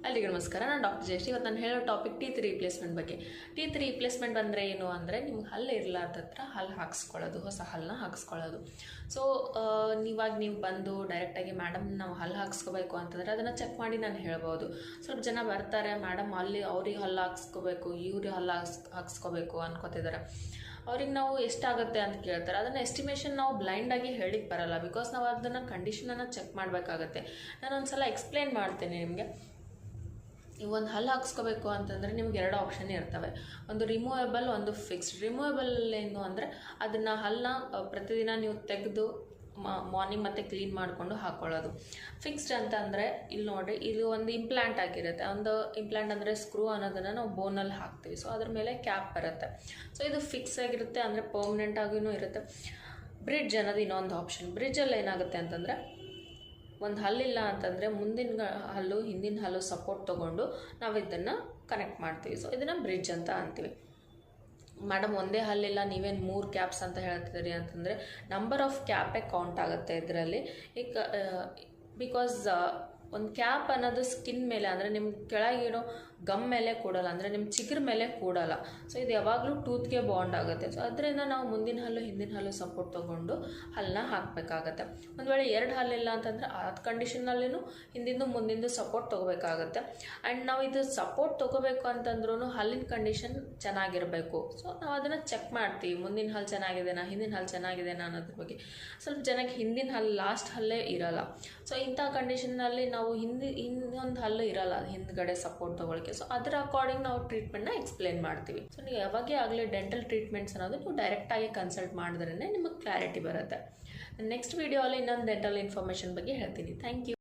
ಅಲ್ಲಿಗೆ ನಮಸ್ಕಾರ. ನಾನು ಡಾಕ್ಟರ್ ಜಯಶ್ರೀ. ಇವತ್ತು ನಾನು ಹೇಳೋ ಟಾಪಿಕ್ ಟೀತ್ ರೀಪ್ಲೇಸ್ಮೆಂಟ್ ಬಗ್ಗೆ. ಟೀತ್ ರೀಪ್ಲೇಸ್ಮೆಂಟ್ ಅಂದರೆ ಏನು ಅಂದರೆ, ನಿಮ್ಗೆ ಹಲ್ಲು ಇರಲಾರ್ದ ಹತ್ರ ಹಲ್ಲು ಹಾಕ್ಸ್ಕೊಳ್ಳೋದು, ಹೊಸ ಹಲ್ಲನ್ನ ಹಾಕ್ಸ್ಕೊಳ್ಳೋದು. ಸೊ ನೀವು ಬಂದು ಡೈರೆಕ್ಟಾಗಿ ಮೇಡಮ್ ನಾವು ಹಲ್ಲು ಹಾಕ್ಸ್ಕೋಬೇಕು ಅಂತಂದರೆ ಅದನ್ನು ಚೆಕ್ ಮಾಡಿ ನಾನು ಹೇಳ್ಬೋದು. ಸ್ವಲ್ಪ ಜನ ಬರ್ತಾರೆ, ಮೇಡಮ್ ಅಲ್ಲಿ ಅವ್ರಿಗೆ ಹಲ್ಲು ಹಾಕ್ಸ್ಕೋಬೇಕು, ಇವ್ರಿಗೆ ಹಲ್ಲು ಹಾಕ್ಸ್ಕೋಬೇಕು ಅನ್ಕೋತಿದ್ದಾರೆ. ಅವ್ರಿಗೆ ನಾವು ಎಷ್ಟಾಗುತ್ತೆ ಅಂತ ಕೇಳ್ತಾರೆ. ಅದನ್ನು ಎಸ್ಟಿಮೇಷನ್ ನಾವು ಬ್ಲೈಂಡಾಗಿ ಹೇಳಿಕ್ಕೆ ಬರಲ್ಲ, ಬಿಕಾಸ್ ನಾವು ಅದನ್ನು ಕಂಡೀಷನನ್ನು ಚೆಕ್ ಮಾಡಬೇಕಾಗತ್ತೆ. ನಾನು ಒಂದು ಸಲ ಎಕ್ಸ್ಪ್ಲೇನ್ ಮಾಡ್ತೀನಿ ನಿಮಗೆ. ನೀವು ಒಂದು ಹಲ್ಲು ಹಾಕ್ಸ್ಕೋಬೇಕು ಅಂತಂದರೆ ನಿಮ್ಗೆ 2 ಆಪ್ಷನ್ ಇರ್ತವೆ. ಒಂದು ರಿಮೂವೇಬಲ್, ಒಂದು ಫಿಕ್ಸ್ಡ್. ರಿಮೂವೇಬಲ್ ಏನು ಅಂದರೆ ಅದನ್ನು ಹಲ್ಲನ್ನ ಪ್ರತಿದಿನ ನೀವು ತೆಗೆದು ಮಾರ್ನಿಂಗ್ ಮತ್ತು ಕ್ಲೀನ್ ಮಾಡಿಕೊಂಡು ಹಾಕ್ಕೊಳ್ಳೋದು. ಫಿಕ್ಸ್ಡ್ ಅಂತ ಅಂದರೆ ಇಲ್ಲಿ ನೋಡಿರಿ, ಇದು ಒಂದು ಇಂಪ್ಲಾಂಟ್ ಆಗಿರುತ್ತೆ. ಒಂದು ಇಂಪ್ಲಾಂಟ್ ಅಂದರೆ ಸ್ಕ್ರೂ ಅನ್ನೋದನ್ನು ನಾವು ಬೋನಲ್ಲಿ ಹಾಕ್ತೀವಿ. ಸೊ ಅದ್ರ ಮೇಲೆ ಕ್ಯಾಪ್ ಬರುತ್ತೆ. ಸೊ ಇದು ಫಿಕ್ಸ್ ಆಗಿರುತ್ತೆ, ಅಂದರೆ ಪರ್ಮನೆಂಟ್ ಆಗಿಯೂ ಇರುತ್ತೆ. ಬ್ರಿಡ್ಜ್ ಅನ್ನೋದು ಇನ್ನೊಂದು ಆಪ್ಷನ್. ಬ್ರಿಡ್ಜಲ್ಲಿ ಏನಾಗುತ್ತೆ ಅಂತಂದರೆ, ಒಂದು ಹಲ್ಲಿಲ್ಲ ಅಂತಂದರೆ ಮುಂದಿನ ಹಲ್ಲು ಹಿಂದಿನ ಹಲ್ಲು ಸಪೋರ್ಟ್ ತೊಗೊಂಡು ನಾವು ಇದನ್ನು ಕನೆಕ್ಟ್ ಮಾಡ್ತೀವಿ. ಸೊ ಇದನ್ನು ಬ್ರಿಡ್ಜ್ ಅಂತ ಅಂತೀವಿ. ಮೇಡಮ್ ಒಂದೇ ಹಲ್ಲಿಲ್ಲ, ನೀವೇನು 3 ಕ್ಯಾಪ್ಸ್ ಅಂತ ಹೇಳ್ತಿದ್ದೀರಿ ಅಂತಂದರೆ, ನಂಬರ್ ಆಫ್ ಕ್ಯಾಪೇ ಕೌಂಟ್ ಆಗುತ್ತೆ ಇದರಲ್ಲಿ. ಈಗ ಬಿಕಾಸ್ ಒಂದು ಕ್ಯಾಪ್ ಅನ್ನೋದು ಸ್ಕಿನ್ ಮೇಲೆ, ಅಂದರೆ ನಿಮ್ಮ ಕೆಳಗಿರೋ ಗಮ್ ಮೇಲೆ ಕೂಡಲ್ಲ, ಅಂದರೆ ನಿಮ್ಮ ಚಿಗುರ ಮೇಲೆ ಕೂಡಲ್ಲ. ಸೊ ಇದು ಯಾವಾಗಲೂ ಟೂತ್ಗೆ ಬಾಂಡ್ ಆಗುತ್ತೆ. ಸೊ ಅದರಿಂದ ನಾವು ಮುಂದಿನ ಹಲ್ಲು ಹಿಂದಿನ ಹಲ್ಲು ಸಪೋರ್ಟ್ ತೊಗೊಂಡು ಹಲ್ಲನ್ನ ಹಾಕಬೇಕಾಗತ್ತೆ. ಒಂದು ವೇಳೆ 2 ಹಲ್ಲಿಲ್ಲ ಅಂತಂದರೆ ಆ ಕಂಡೀಷನ್ನಲ್ಲಿನೂ ಹಿಂದಿಂದು ಮುಂದಿಂದು ಸಪೋರ್ಟ್ ತೊಗೋಬೇಕಾಗತ್ತೆ. ಆ್ಯಂಡ್ ನಾವು ಇದು ಸಪೋರ್ಟ್ ತೊಗೋಬೇಕು ಅಂತಂದ್ರೂ ಹಲ್ಲಿನ ಕಂಡೀಷನ್ ಚೆನ್ನಾಗಿರಬೇಕು. ಸೊ ನಾವು ಅದನ್ನು ಚೆಕ್ ಮಾಡ್ತೀವಿ, ಮುಂದಿನ ಹಲ್ಲು ಚೆನ್ನಾಗಿದೆನಾ, ಹಿಂದಿನ ಹಲ್ಲು ಚೆನ್ನಾಗಿದೆನಾ ಅನ್ನೋದ್ರ ಬಗ್ಗೆ. ಸ್ವಲ್ಪ ಜನಕ್ಕೆ ಹಿಂದಿನ ಹಲ್ಲು ಲಾಸ್ಟ್ ಹಲ್ಲೇ ಇರೋಲ್ಲ. ಸೊ ಇಂಥ ಕಂಡೀಷನ್ನಲ್ಲಿ ನಾವು ಇನ್ನೊಂದು ಹಲ್ಲು ಇರೋಲ್ಲ ಹಿಂದ್ಗಡೆ ಸಪೋರ್ಟ್ ತೊಗೊಳಕ್ಕೆ. ಸೊ ಅದರ ಅಕಾರ್ಡಿಂಗ್ ನಾವು ಟ್ರೀಟ್ಮೆಂಟ್ನ ಎಕ್ಸ್ಪ್ಲೇನ್ ಮಾಡ್ತೀವಿ. ಸೊ ನೀವು ಯಾವಾಗೇ ಆಗಲಿ ಡೆಂಟಲ್ ಟ್ರೀಟ್ಮೆಂಟ್ಸ್ ಅನ್ನೋದು ನೀವು ಡೈರೆಕ್ಟಾಗಿ ಕನ್ಸಲ್ಟ್ ಮಾಡಿದ್ರೇ ನಿಮಗೆ ಕ್ಲಾರಿಟಿ ಬರುತ್ತೆ. ನೆಕ್ಸ್ಟ್ ವೀಡಿಯೋ ಅಲ್ಲಿ ಇನ್ನೊಂದು ಡೆಂಟಲ್ ಇನ್ಫಾರ್ಮೇಷನ್ ಬಗ್ಗೆ ಹೇಳ್ತೀನಿ. Thank you.